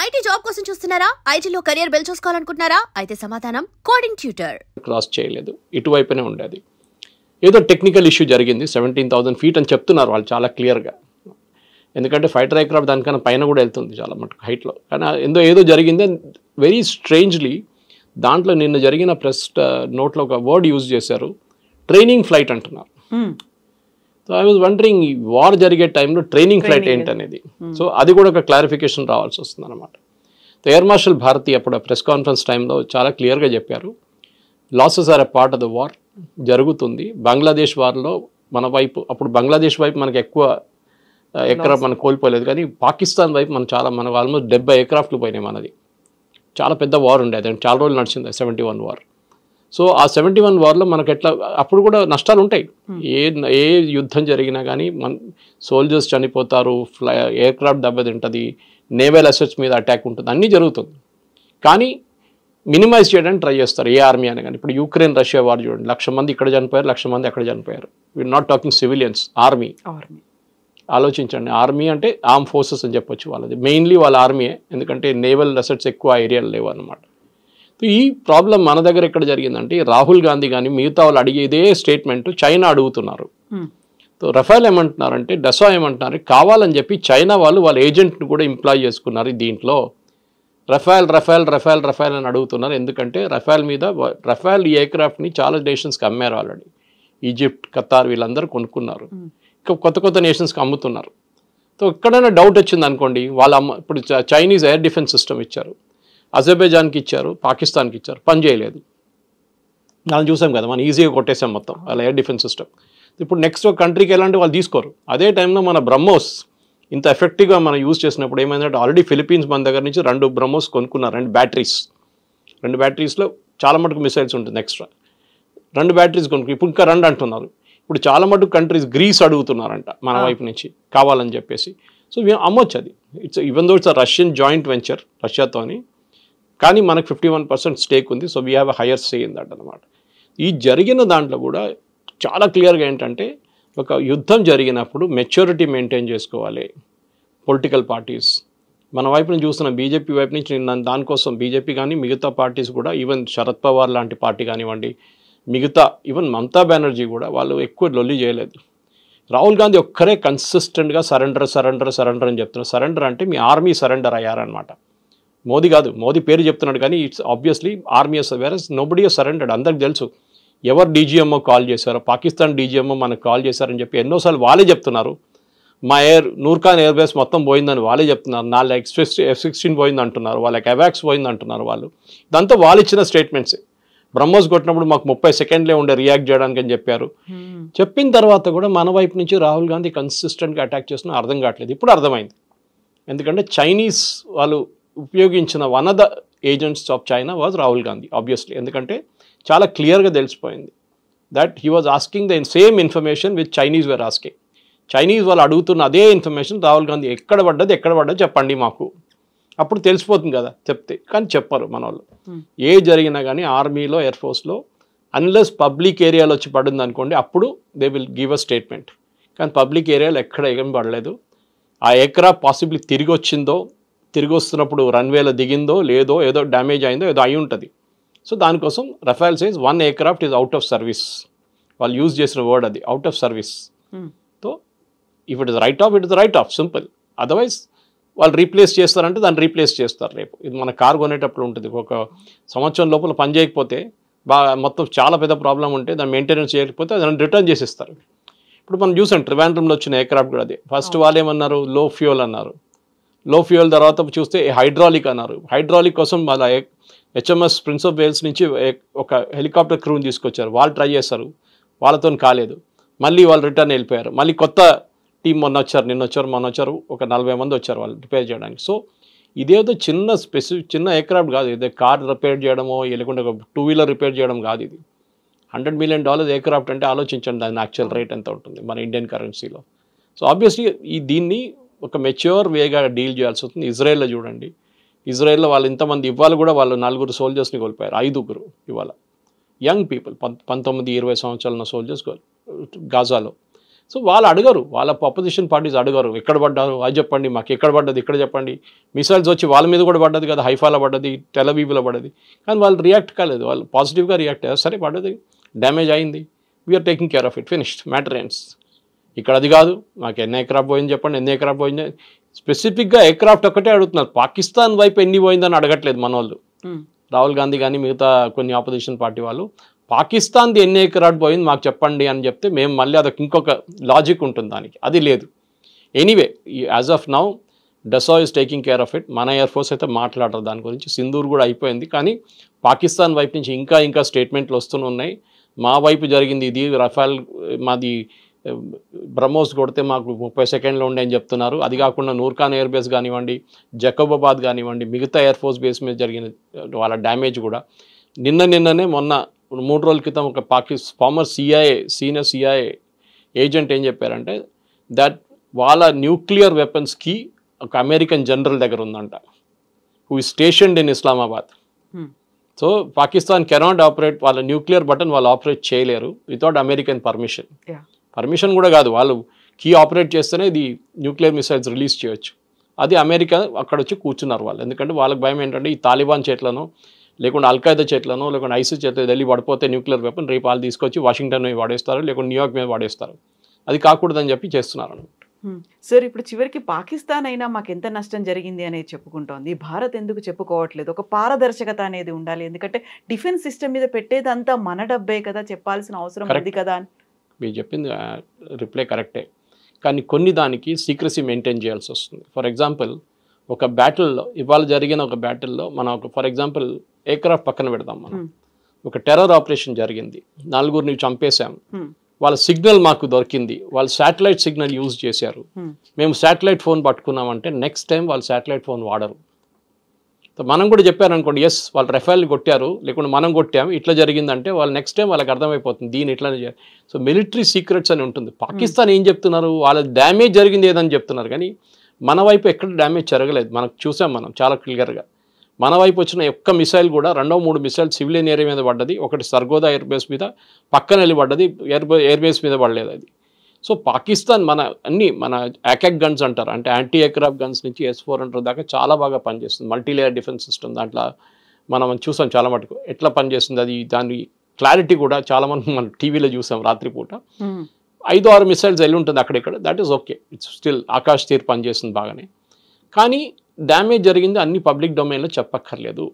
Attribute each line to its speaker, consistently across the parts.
Speaker 1: IT job కోసం చూస్తున్నారా? ఐటీలో కెరియర్ బిల్డ్ చేసుకోవాలనుకుంటున్నారా? అయితే సమాధానం కోడింగ్ ట్యూటర్.
Speaker 2: క్రాస్ చేయలేదు, ఇటువైపునే ఉండేది. ఏదో టెక్నికల్ ఇష్యూ జరిగింది, 17,000 feet అని చెప్తున్నారు వాళ్ళు చాలా క్లియర్గా. ఎందుకంటే ఫైటర్ ఎయిర్క్రాఫ్ట్ దానికన్నా పైన కూడా వెళ్తుంది చాలా మటుకు హైట్లో. కానీ ఏదో జరిగింది. వెరీ స్ట్రేంజ్లీ దాంట్లో నిన్న జరిగిన ప్రెస్ నోట్లో ఒక వర్డ్ యూజ్ చేశారు, ట్రైనింగ్ ఫ్లైట్ అంటున్నారు. So I was wondering war జరిగే టైంలో ట్రైనింగ్ ఫ్లైట్ ఏంటనేది. సో అది కూడా ఒక క్లారిఫికేషన్ రావాల్సి వస్తుంది అనమాట. ఎయిర్ మార్షల్ భారతి అప్పుడు ప్రెస్ కాన్ఫరెన్స్ టైంలో చాలా క్లియర్గా చెప్పారు, losses are a part of the war. జరుగుతుంది. బంగ్లాదేశ్ వార్లో మన వైపు, అప్పుడు బంగ్లాదేశ్ వైపు మనకి ఎక్కువ ఎయిర్క్రాఫ్ట్ మనం కోల్పోలేదు, కానీ పాకిస్తాన్ వైపు మనం ఆల్మోస్ట్ 70 ఎయిర్క్రాఫ్ట్లు పోయినాయి మనది. చాలా పెద్ద వార్ ఉండేది, చాలా రోజులు నడిచింది 71 వార్. సో ఆ 71 వార్లో మనకు ఎట్లా అప్పుడు కూడా నష్టాలు ఉంటాయి. ఏ యుద్ధం జరిగినా కానీ సోల్జర్స్ చనిపోతారు, ఎయిర్క్రాఫ్ట్ దెబ్బతింటుంది, నేవల్ అసెట్స్ మీద అటాక్ ఉంటుంది, అన్నీ జరుగుతుంది. కానీ మినిమైజ్ చేయడానికి ట్రై చేస్తారు ఏ ఆర్మీ అని. కానీ ఇప్పుడు యుక్రెయిన్ రష్యా వార్ చూడండి, 1,00,000 మంది ఇక్కడ చనిపోయారు, 1,00,000 మంది అక్కడ చనిపోయారు. We're not talking civilians, army. ఆలోచించండి, ఆర్మీ అంటే ఆర్మ్ ఫోర్సెస్ అని చెప్పొచ్చు వాళ్ళది. మెయిన్లీ వాళ్ళ ఆర్మీయే, ఎందుకంటే నేవల్ అసెట్స్ ఎక్కువ ఏరియాలు లేవు అన్నమాట. ఈ ప్రాబ్లం మన దగ్గర ఎక్కడ జరిగిందంటే, రాహుల్ గాంధీ కానీ మిగతా వాళ్ళు అడిగేదే స్టేట్మెంట్ చైనా అడుగుతున్నారు. సో రఫేల్ ఏమంటున్నారంటే, డసా ఏమంటున్నారు, కావాలని చెప్పి చైనా వాళ్ళ ఏజెంట్ని కూడా ఎంప్లాయ్ చేసుకున్నారు దీంట్లో. రఫేల్ అని అడుగుతున్నారు. ఎందుకంటే రఫేల్ ఈ ఎయిర్క్రాఫ్ట్ని చాలా నేషన్స్కి అమ్మారు ఆల్రెడీ. ఈజిప్ట్, ఖతార్ వీళ్ళందరూ కొనుక్కున్నారు. కొత్త నేషన్స్కి అమ్ముతున్నారు. సో ఎక్కడైనా డౌట్ వచ్చింది అనుకోండి, ఇప్పుడు చైనీస్ ఎయిర్ డిఫెన్స్ సిస్టమ్ ఇచ్చారు, అజర్బైజాన్కి ఇచ్చారు, పాకిస్తాన్కి ఇచ్చారు, పని చేయలేదు. దాన్ని చూసాం కదా, మనం ఈజీగా కొట్టేసాం మొత్తం వాళ్ళ ఎయిర్ డిఫెన్స్ సిస్టమ్. ఇప్పుడు నెక్స్ట్ ఒక కంట్రీకి వెళ్ళాలంటే వాళ్ళు తీసుకోరు. అదే టైంలో మన బ్రహ్మోస్ ఇంత ఎఫెక్టివ్గా మనం యూజ్ చేసినప్పుడు ఏమైందంటే, ఆల్రెడీ ఫిలిపీన్స్ మన దగ్గర నుంచి 2 బ్రహ్మోస్ కొనుక్కున్నారు, 2 బ్యాటరీస్లో చాలా మటుకు మిసైల్స్ ఉంటుంది ఎక్స్ట్రా. 2 బ్యాటరీస్ కొనుక్కు ఇప్పుడు ఇంకా 2 అంటున్నారు. ఇప్పుడు చాలా మటుకు కంట్రీస్ గ్రీస్ అడుగుతున్నారంట మన వైపు నుంచి కావాలని చెప్పేసి. సో మేము అమ్మొచ్చు అది. Even though it's Russian joint venture రష్యాతోని, కానీ మనకు 51% స్టేక్ ఉంది. So we have a higher say in that అనమాట. ఈ జరిగిన దాంట్లో కూడా చాలా క్లియర్గా ఏంటంటే, ఒక యుద్ధం జరిగినప్పుడు మెచ్యూరిటీ మెయింటైన్ చేసుకోవాలి పొలిటికల్ పార్టీస్. మన వైపు నుంచి చూస్తున్న బీజేపీ వైపు నుంచి దానికోసం బీజేపీ కానీ మిగతా పార్టీస్ కూడా, ఈవెన్ శరద్ పవార్ లాంటి పార్టీ కానివ్వండి, మిగతా ఈవెన్ మమతా బెనర్జీ కూడా వాళ్ళు ఎక్కువ లొల్లి చేయలేదు. రాహుల్ గాంధీ ఒక్కరే కన్సిస్టెంట్గా సరెండర్ అని చెప్తున్నారు. సరెండర్ అంటే మీ ఆర్మీ సరెండర్ అయ్యారనమాట. మోదీ కాదు, మోదీ పేరు చెప్తున్నాడు కానీ it's obviously army whereas nobody surrendered. అందరికి తెలుసు ఎవరు డీజీఎంఓ కాల్ చేశారో, పాకిస్తాన్ డీజీఎంఓ మనకు కాల్ చేశారని చెప్పి ఎన్నోసార్లు వాళ్ళే చెప్తున్నారు. మా నూర్ఖాన్ ఎయిర్ బేస్ మొత్తం పోయిందని వాళ్ళే చెప్తున్నారు. 4 F-16 పోయింది అంటున్నారు, వాళ్ళకి అవాక్స్ పోయింది అంటున్నారు వాళ్ళు. ఇదంతా వాళ్ళు ఇచ్చిన స్టేట్మెంట్సే. బ్రహ్మోస్ కొట్టినప్పుడు మాకు 30 సెకండ్లే ఉండే రియాక్ట్ చేయడానికి అని చెప్పారు. చెప్పిన తర్వాత కూడా మన వైపు నుంచి రాహుల్ గాంధీ కన్సిస్టెంట్గా అటాక్ చేస్తున్నా అర్థం కావట్లేదు. ఇప్పుడు అర్థమైంది, ఎందుకంటే చైనీస్ వాళ్ళు ఉపయోగించిన one of the agents of China was Rahul Gandhi obviously. ఎందుకంటే చాలా క్లియర్గా తెలిసిపోయింది that he was asking the same information with Chinese were asking. Chinese వాళ్ళు అడుగుతున్న అదే ఇన్ఫర్మేషన్ రాహుల్ గాంధీ ఎక్కడ పడ్డది చెప్పండి మాకు, అప్పుడు తెలిసిపోతుంది కదా చెప్తే. కానీ చెప్పరు మన వాళ్ళు. ఏ జరిగినా కానీ ఆర్మీలో, ఎయిర్ ఫోర్స్లో అన్లెస్ పబ్లిక్ ఏరియాలో వచ్చి పడింది అనుకోండి, అప్పుడు they will give a statement. కానీ పబ్లిక్ ఏరియాలో ఎక్కడ ఏం పడలేదు. ఆ ఎయిర్క్రాఫ్ట్ పాసిబిలీ తిరిగి వస్తున్నప్పుడు రన్వేలో దిగిందో లేదో, ఏదో డ్యామేజ్ అయిందో ఏదో అయి ఉంటుంది. సో దానికోసం Rafale says 1 aircraft is out of service. వాళ్ళు యూజ్ చేసిన వర్డ్ అది, out of service. So if it is right of simple. Otherwise వాళ్ళు రీప్లేస్ చేస్తారంటే దాన్ని రీప్లేస్ చేస్తారు రేపు. ఇది మన కారు కొనేటప్పుడు ఉంటుంది, ఒక సంవత్సరం లోపల పని చేయకపోతే మొత్తం చాలా పెద్ద ప్రాబ్లం ఉంటే దాన్ని మెయింటెనెన్స్ చేయకపోతే దాన్ని రిటర్న్ చేసిస్తారు. ఇప్పుడు మనం చూసాం ట్రివాండ్రంలో వచ్చిన ఎయిర్క్రాఫ్ట్ కూడా అదే. ఫస్ట్ వాళ్ళు ఏమన్నారు, లో ఫ్యూయల్ అన్నారు. లో ఫ్యూయల్ తర్వాత చూస్తే హైడ్రాలిక్ అన్నారు. హైడ్రాలిక్ కోసం వాళ్ళ హెచ్ఎంఎస్ ప్రిన్స్ ఆఫ్ వేల్స్ నుంచి ఒక హెలికాప్టర్ క్రూని తీసుకొచ్చారు. వాళ్ళు ట్రై చేస్తారు, వాళ్ళతో కాలేదు. మళ్ళీ వాళ్ళు రిటర్న్ వెళ్ళిపోయారు. మళ్ళీ కొత్త టీం మొన్న వచ్చారు, ఒక 40 మంది వచ్చారు వాళ్ళు రిపేర్ చేయడానికి. సో ఇదేదో చిన్న ఎయిర్క్రాఫ్ట్ కాదు, ఇదే కార్ రిపేర్ చేయడమో లేకుంటే ఒక 2 వీలర్ రిపేర్ చేయడం కాదు. ఇది $100 million ఎయిర్క్రాఫ్ట్ అంటే ఆలోచించండి దాని యాక్చువల్ రేట్ ఎంత ఉంటుంది మన ఇండియన్ కరెన్సీలో. సో ఆబ్వియస్లీ దీన్ని ఒక మెచ్యూర్ వేగా డీల్ చేయాల్సి వస్తుంది. ఇజ్రాయెల్లో చూడండి, ఇజ్రాయెల్లో వాళ్ళు ఇంతమంది ఇవాళ కూడా వాళ్ళు 4 సోల్జర్స్ని కోల్పోయారు, 5 ఇవాళ యంగ్ పీపుల్ 19-20 సంవత్సరాల సోల్జర్స్ గాజాలో. సో వాళ్ళు అడగరు, వాళ్ళ అపోజిషన్ పార్టీస్ అడగరు ఎక్కడ పడ్డారు అది చెప్పండి, మాకు ఎక్కడ పడ్డది ఇక్కడ చెప్పండి. మిసైల్స్ వచ్చి వాళ్ళ మీద కూడా పడ్డది కదా, హైఫాలో పడ్డది, టెలవీవ్లో పడ్డది, కానీ వాళ్ళు రియాక్ట్ కాలేదు, వాళ్ళు పాజిటివ్గా రియాక్ట్ అయ్యారు. సరే పడ్డది, డ్యామేజ్ అయింది, we're taking care of it, finished, matter ends. ఇక్కడ అది కాదు, మాకు ఎన్ని ఎయిర్క్రాఫ్ట్ పోయింది చెప్పండి, ఎన్ని ఎయిర్క్రాఫ్ట్ పోయింది, స్పెసిఫిక్గా ఎయిర్క్రాఫ్ట్ ఒక్కటే అడుగుతున్నారు, పాకిస్తాన్ వైపు ఎన్ని పోయిందని అడగట్లేదు మన వాళ్ళు. రాహుల్ గాంధీ కానీ మిగతా కొన్ని ఆపోజిషన్ పార్టీ వాళ్ళు పాకిస్తాన్ది ఎన్ని ఎయిర్క్రాఫ్ట్ పోయింది మాకు చెప్పండి అని చెప్తే మేము మళ్ళీ అదొక ఇంకొక లాజిక్ ఉంటుంది దానికి, అది లేదు. Anyway as of now డసా is taking care of it. మన ఎయిర్ ఫోర్స్ అయితే మాట్లాడరు దాని గురించి, సింధూర్ కూడా అయిపోయింది, కానీ పాకిస్తాన్ వైపు నుంచి ఇంకా స్టేట్మెంట్లు వస్తూనే ఉన్నాయి. మా వైపు జరిగింది ఇది, రఫాల్ మాది బ్రహ్మోస్ కొడితే మాకు 30 సెకండ్లో ఉండే అని చెప్తున్నారు. అది కాకుండా నూర్ఖాన్ ఎయిర్ బేస్ కానివ్వండి, జకోబాబాద్ కానివ్వండి, మిగతా ఎయిర్ ఫోర్స్ బేస్ మీద జరిగిన వాళ్ళ డ్యామేజ్ కూడా నిన్ననే మొన్న 3 రోజుల క్రితం ఒక ఫార్మర్ సీనియర్ సిఐఏ ఏజెంట్ ఏం చెప్పారంటే దట్ వాళ్ళ న్యూక్లియర్ వెపన్స్కి ఒక అమెరికన్ జనరల్ దగ్గర ఉందంట, who is స్టేషన్డ్ in Islamabad. So Pakistan cannot operate, వాళ్ళ న్యూక్లియర్ బటన్ వాళ్ళు ఆపరేట్ చేయలేరు వితౌట్ అమెరికన్ పర్మిషన్ కూడా కాదు, వాళ్ళు కీ ఆపరేట్ చేస్తేనే ఇది న్యూక్లియర్ మిసైల్స్ రిలీజ్ చేయొచ్చు. అది అమెరికా అక్కడ వచ్చి కూర్చున్నారు వాళ్ళు, ఎందుకంటే వాళ్ళకి భయం ఏంటంటే ఈ తాలిబాన్ చేట్లను లేకుంటే అల్ఖైదా చేట్లను లేకుంటే ఐసిస్ చేతులు ఢిల్లీ పడిపోతే న్యూక్లియర్ వెపన్ రేపు వాళ్ళు తీసుకొచ్చి వాషింగ్టన్ మీద వాడేస్తారు, లేకుంటే న్యూయార్క్ మీద వాడేస్తారు. అది కాకూడదని చెప్పి చేస్తున్నారు అన్నమాట.
Speaker 3: సార్ ఇప్పుడు చివరికి పాకిస్తాన్ అయినా మాకు ఎంత నష్టం జరిగింది అనేది చెప్పుకుంటోంది, భారత్ ఎందుకు చెప్పుకోవట్లేదు? ఒక పారదర్శకత అనేది ఉండాలి, ఎందుకంటే డిఫెన్స్ సిస్టమ్ మీద పెట్టేదంతా మన డబ్బే కదా, చెప్పాల్సిన అవసరం ఉంది కదా అని.
Speaker 2: మీరు చెప్పింది రిప్లై కరెక్టే, కానీ కొన్ని దానికి సీక్రసీ మెయింటైన్ చేయాల్సి వస్తుంది. ఫర్ ఎగ్జాంపుల్ ఒక బ్యాటిల్లో, ఇవాళ జరిగిన ఒక బ్యాటిల్లో మనం ఒక ఫర్ ఎగ్జాంపుల్ ఎయిర్క్రాఫ్ట్ పక్కన పెడదాం, మనం ఒక టెర్రర్ ఆపరేషన్ జరిగింది, 4గురిని చంపేశాం, వాళ్ళ సిగ్నల్ మాకు దొరికింది, వాళ్ళు శాటిలైట్ సిగ్నల్ యూజ్ చేశారు, మేము శాటిలైట్ ఫోన్ పట్టుకున్నామంటే నెక్స్ట్ టైం వాళ్ళు శాటిలైట్ ఫోన్ వాడరు. మనం కూడా చెప్పారనుకోండి, ఎస్ వాళ్ళు రఫేల్ కొట్టారు లేకుంటే మనం కొట్టాము ఇట్లా జరిగిందంటే వాళ్ళు నెక్స్ట్ టైం వాళ్ళకి అర్థమైపోతుంది దీన్ని ఇట్లానే చేయాలి. సో మిలిటరీ సీక్రెట్స్ అని ఉంటుంది. పాకిస్తాన్ ఏం చెప్తున్నారు, వాళ్ళ డ్యామేజ్ జరిగింది ఏదని చెప్తున్నారు, కానీ మన వైపు ఎక్కడ డ్యామేజ్ జరగలేదు. మనకు చూసాం మనం చాలా క్లియర్గా, మన వైపు వచ్చిన ఒక్క మిసైల్ కూడా 2-3 మిసైల్ సివిలియన్ ఏరియా మీద పడ్డది, ఒకటి సర్గోదా ఎయిర్ బేస్ మీద పక్కన వెళ్ళి పడ్డది, ఎయిర్ బేస్ మీద పడలేదు అది. సో పాకిస్తాన్ మన యాకాక్ గన్స్ అంటారు, అంటే యాంటీ ఎయిర్క్రాఫ్ట్ గన్స్ నుంచి S-400 దాకా చాలా బాగా పనిచేస్తుంది. మల్టీలేయర్ డిఫెన్స్ సిస్టమ్, దాంట్లో మనం చూసాం చాలా మటుకు ఎట్లా పనిచేస్తుంది అది, దాని క్లారిటీ కూడా చాలా మంది మనం టీవీలో చూసాం రాత్రిపూట. 5-6 మిసైల్స్ వెళ్ళి ఉంటుంది అక్కడిక్కడ, that is okay, it's still Akashteer పనిచేస్తుంది బాగానే. కానీ డ్యామేజ్ జరిగింది అన్ని పబ్లిక్ డొమైన్లో చెప్పక్కర్లేదు.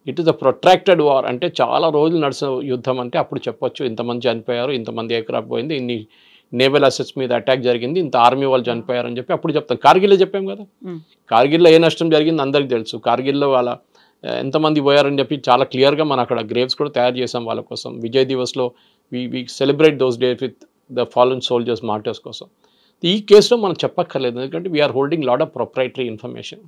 Speaker 2: It is a protracted war, అంటే చాలా రోజులు నడిచిన యుద్ధం అంటే అప్పుడు చెప్పొచ్చు ఇంతమంది చనిపోయారు, ఇంతమంది ఎయిర్క్రాఫ్ట్ పోయింది, ఇన్ని నేవల్ అసెట్స్ మీద అటాక్ జరిగింది, ఇంత ఆర్మీ వాళ్ళు చనిపోయారు అని చెప్పి అప్పుడు చెప్తాం. కార్గిల్లో చెప్పాం కదా, కార్గిల్లో ఏ నష్టం జరిగింది అందరికీ తెలుసు, కార్గిల్లో వాళ్ళ ఎంతమంది పోయారని చెప్పి చాలా క్లియర్గా మనం అక్కడ గ్రేవ్స్ కూడా తయారు చేసాం వాళ్ళ కోసం. విజయ్ దివస్లో we celebrate those days with the fallen soldiers martyrs కోసం. ఈ కేసులో మనం చెప్పక్కర్లేదు, ఎందుకంటే we are holding lot of proprietary information.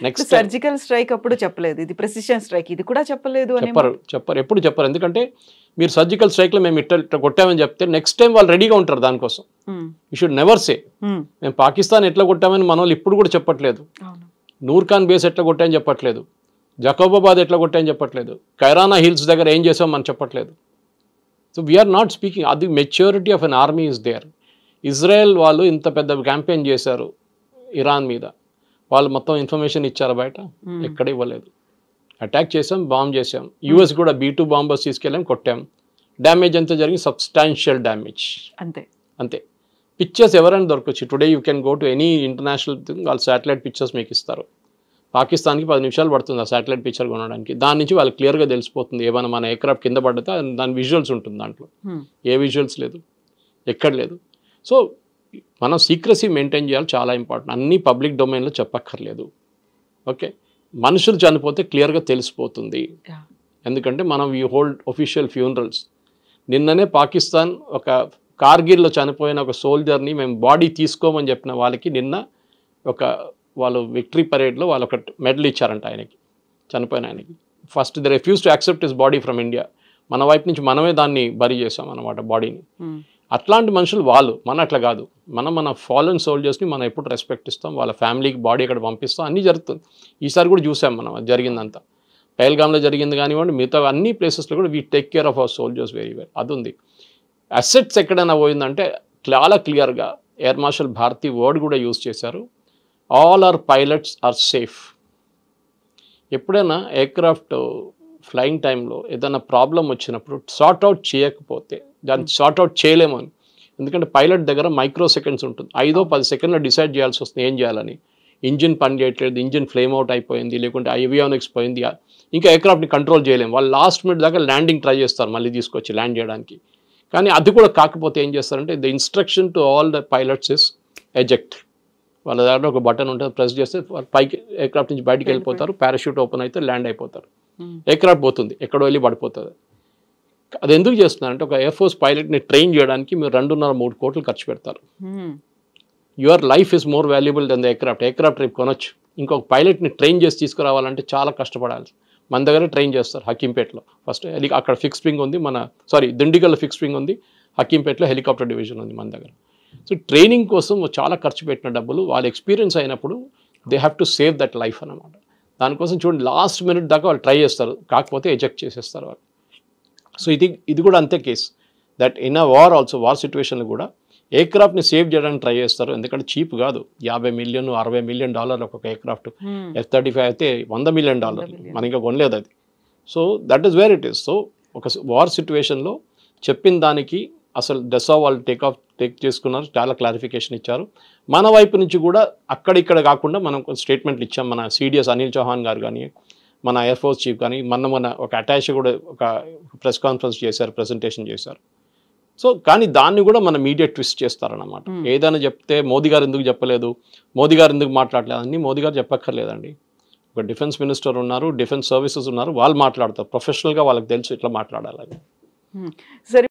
Speaker 2: Next
Speaker 3: surgical strike అప్పుడు చెప్పలేదు, ఇది ప్రిసిషన్ స్ట్రైక్ ఇది కూడా చెప్పలేదు,
Speaker 2: చెప్పరు ఎప్పుడు చెప్పరు, ఎందుకంటే మీరు సర్జికల్ స్ట్రైక్లో మేము ఇట్లా కొట్టామని చెప్తే నెక్స్ట్ టైం వాళ్ళు రెడీగా ఉంటారు దానికోసం. యూ షుడ్ నెవర్ సే మేము పాకిస్తాన్ ఎట్లా కొట్టామని మన వాళ్ళు ఇప్పుడు కూడా చెప్పట్లేదు, నూర్ఖాన్ బేస్ ఎట్లా కొట్టామని చెప్పట్లేదు, జకోబాబాద్ ఎట్లా కొట్టామని చెప్పట్లేదు, కైరానా హిల్స్ దగ్గర ఏం చేసాం మనం చెప్పట్లేదు. సో వీఆర్ నాట్ స్పీకింగ్, అది maturity of an army is there. Israel వాళ్ళు ఇంత పెద్ద క్యాంపెయిన్ చేశారు ఇరాన్ మీద, వాళ్ళు మొత్తం ఇన్ఫర్మేషన్ ఇచ్చారు బయట, ఎక్కడ ఇవ్వలేదు. అటాక్ చేసాం, బాంబ్ చేసాం, యూఎస్ కూడా B-2 బాంబర్స్ తీసుకెళ్ళాం, కొట్టాం, డ్యామేజ్ ఎంత జరిగింది, సబ్స్టాన్షియల్ డ్యామేజ్, అంతే. పిక్చర్స్ ఎవరైనా దొరకచ్చు, today you can go to any international thing, వాళ్ళు శాటిలైట్ పిక్చర్స్ మీకు ఇస్తారు. పాకిస్తాన్కి 10 నిమిషాలు పడుతుంది ఆ శాటిలైట్ పిక్చర్ కొనడానికి, దాని నుంచి వాళ్ళకి క్లియర్గా తెలిసిపోతుంది ఏమైనా మన ఎయిర్క్రాఫ్ట్ కింద పడితే దాని విజువల్స్ ఉంటుంది, దాంట్లో ఏ విజువల్స్ లేదు, ఎక్కడ లేదు. సో మనం సీక్రసీ మెయింటైన్ చేయాలి, చాలా ఇంపార్టెంట్, అన్ని పబ్లిక్ డొమైన్లో చెప్పక్కర్లేదు. ఓకే, మనుషులు చనిపోతే క్లియర్గా తెలిసిపోతుంది, ఎందుకంటే మనం వీ హోల్డ్ ఒఫిషియల్ ఫ్యూనరల్స్. నిన్ననే పాకిస్తాన్ ఒక కార్గిల్లో చనిపోయిన ఒక సోల్జర్ని మేము బాడీ తీసుకోమని చెప్పిన వాళ్ళకి నిన్న వాళ్ళు విక్టరీ పరేడ్లో వాళ్ళు ఒక మెడల్ ఇచ్చారంట ఆయనకి, చనిపోయిన ఆయనకి. First the refuse to accept his body from India, మన వైపు నుంచి మనమే దాన్ని బరీ చేసాం అన్నమాట బాడీని. అట్లాంటి మనుషులు వాళ్ళు, మన అట్లా కాదు, మన ఫాలన్ సోల్జర్స్ని మనం ఎప్పుడు రెస్పెక్ట్ ఇస్తాం, వాళ్ళ ఫ్యామిలీకి బాడీ అక్కడ పంపిస్తాం, అన్నీ జరుగుతుంది. ఈసారి కూడా చూసాం మనం అది జరిగిందంతా, పహల్గామ్లో జరిగింది కానివ్వండి, మిగతా అన్ని ప్లేసెస్లో కూడా we take care of our soldiers very well. అది ఉంది. అసెట్స్ ఎక్కడైనా పోయిందంటే చాలా క్లియర్గా ఎయిర్ మార్షల్ భారతి వర్డ్ కూడా యూజ్ చేశారు, all our pilots are safe. ఎప్పుడైనా ఎయిర్క్రాఫ్ట్ ఫ్లయింగ్ టైంలో ఏదైనా ప్రాబ్లం వచ్చినప్పుడు సార్ట్అవుట్ చేయకపోతే దాన్ని సార్ట్అవుట్ చేయలేము అని. ఎందుకంటే పైలట్ దగ్గర మైక్రో సెకండ్స్ ఉంటుంది, 5-10 సెకండ్లో డిసైడ్ చేయాల్సి వస్తుంది ఏం చేయాలని. ఇంజిన్ పని చేయట్లేదు, ఇంజిన్ ఫ్లేమ్ అవుట్ అయిపోయింది, లేకుంటే ఏవియానిక్స్ పోయింది, ఇంకా ఎయిర్క్రాఫ్ట్ని కంట్రోల్ చేయలేము. వాళ్ళు లాస్ట్ మినిట్ దాకా ల్యాండింగ్ ట్రై చేస్తారు మళ్ళీ తీసుకొచ్చి ల్యాండ్ చేయడానికి. కానీ అది కూడా కాకపోతే ఏం చేస్తారంటే the instruction to all the pilots is eject. వాళ్ళ దగ్గర ఒక బటన్ ఉంటుంది, ప్రెస్ చేస్తే పైకి ఎయిర్క్రాఫ్ట్ నుంచి బయటికి వెళ్ళిపోతారు, పారాషూట్ ఓపెన్ అయితే ల్యాండ్ అయిపోతారు, ఎయిర్క్రాఫ్ట్ పోతుంది, ఎక్కడో వెళ్ళి పడిపోతుంది. అది ఎందుకు చేస్తున్నారంటే ఒక ఎయిర్ ఫోర్స్ పైలట్ని ట్రైన్ చేయడానికి మీరు 2.5-3 కోట్లు ఖర్చు పెడతారు. Your life is more valuable than the aircraft. Aircraft రేపు కొనొచ్చు, ఇంకొక పైలట్ని ట్రైన్ చేసి తీసుకురావాలంటే చాలా కష్టపడాలి. మన దగ్గర ట్రైన్ చేస్తారు హకీంపేటలో ఫస్ట్, అక్కడ ఫిక్స్ వింగ్ ఉంది, దిండిగల్లో ఫిక్స్ వింగ్ ఉంది, హకీంపేటలో హెలికాప్టర్ డివిజన్ ఉంది మన దగ్గర. సో ట్రైనింగ్ కోసం చాలా ఖర్చు పెట్టిన డబ్బులు వాళ్ళు ఎక్స్పీరియన్స్ అయినప్పుడు they have to save that life అనమాట. దానికోసం చూడండి లాస్ట్ మినిట్ దాకా వాళ్ళు ట్రై చేస్తారు, కాకపోతే ఎజెక్ట్ చేసేస్తారు వాళ్ళు. సో ఇది కూడా అంతే case, that in a war also, war సిచ్యువేషన్లో కూడా ఎయిర్క్రాఫ్ట్ని సేవ్ చేయడానికి ట్రై చేస్తారు. ఎందుకంటే చీప్ కాదు, $50 మిలియన్ $60 మిలియన్ ఒక్కొక్క ఎయిర్క్రాఫ్ట్. F-35 అయితే $100 మిలియన్, మన ఇంకా కొనలేదు అది. So that is where it is. So ఒక వార్ సిచ్యువేషన్లో చెప్పిన దానికి అసలు డెసా వాళ్ళు టేక్ చేసుకున్నారు, చాలా క్లారిఫికేషన్ ఇచ్చారు. మన వైపు నుంచి కూడా అక్కడిక్కడ కాకుండా మనం స్టేట్మెంట్లు ఇచ్చాం. మన CDS అనిల్ చౌహాన్ గారు కానీ, మన ఎయిర్ ఫోర్స్ చీఫ్ కానీ, మన ఒక అటాచ్ కూడా ఒక ప్రెస్ కాన్ఫరెన్స్ చేశారు, ప్రెజెంటేషన్ చేశారు. సో కానీ దాన్ని కూడా మన మీడియా ట్విస్ట్ చేస్తారన్నమాట. ఏదైనా చెప్తే మోదీ గారు ఎందుకు చెప్పలేదు, మోదీ గారు ఎందుకు మాట్లాడలేదు అని మోదీ గారు చెప్పక్కర్లేదండి. ఒక డిఫెన్స్ మినిస్టర్ ఉన్నారు, డిఫెన్స్ సర్వీసెస్ ఉన్నారు, వాళ్ళు మాట్లాడతారు ప్రొఫెషనల్గా, వాళ్ళకి తెలుసు ఇట్లా మాట్లాడాలని.
Speaker 3: సరే.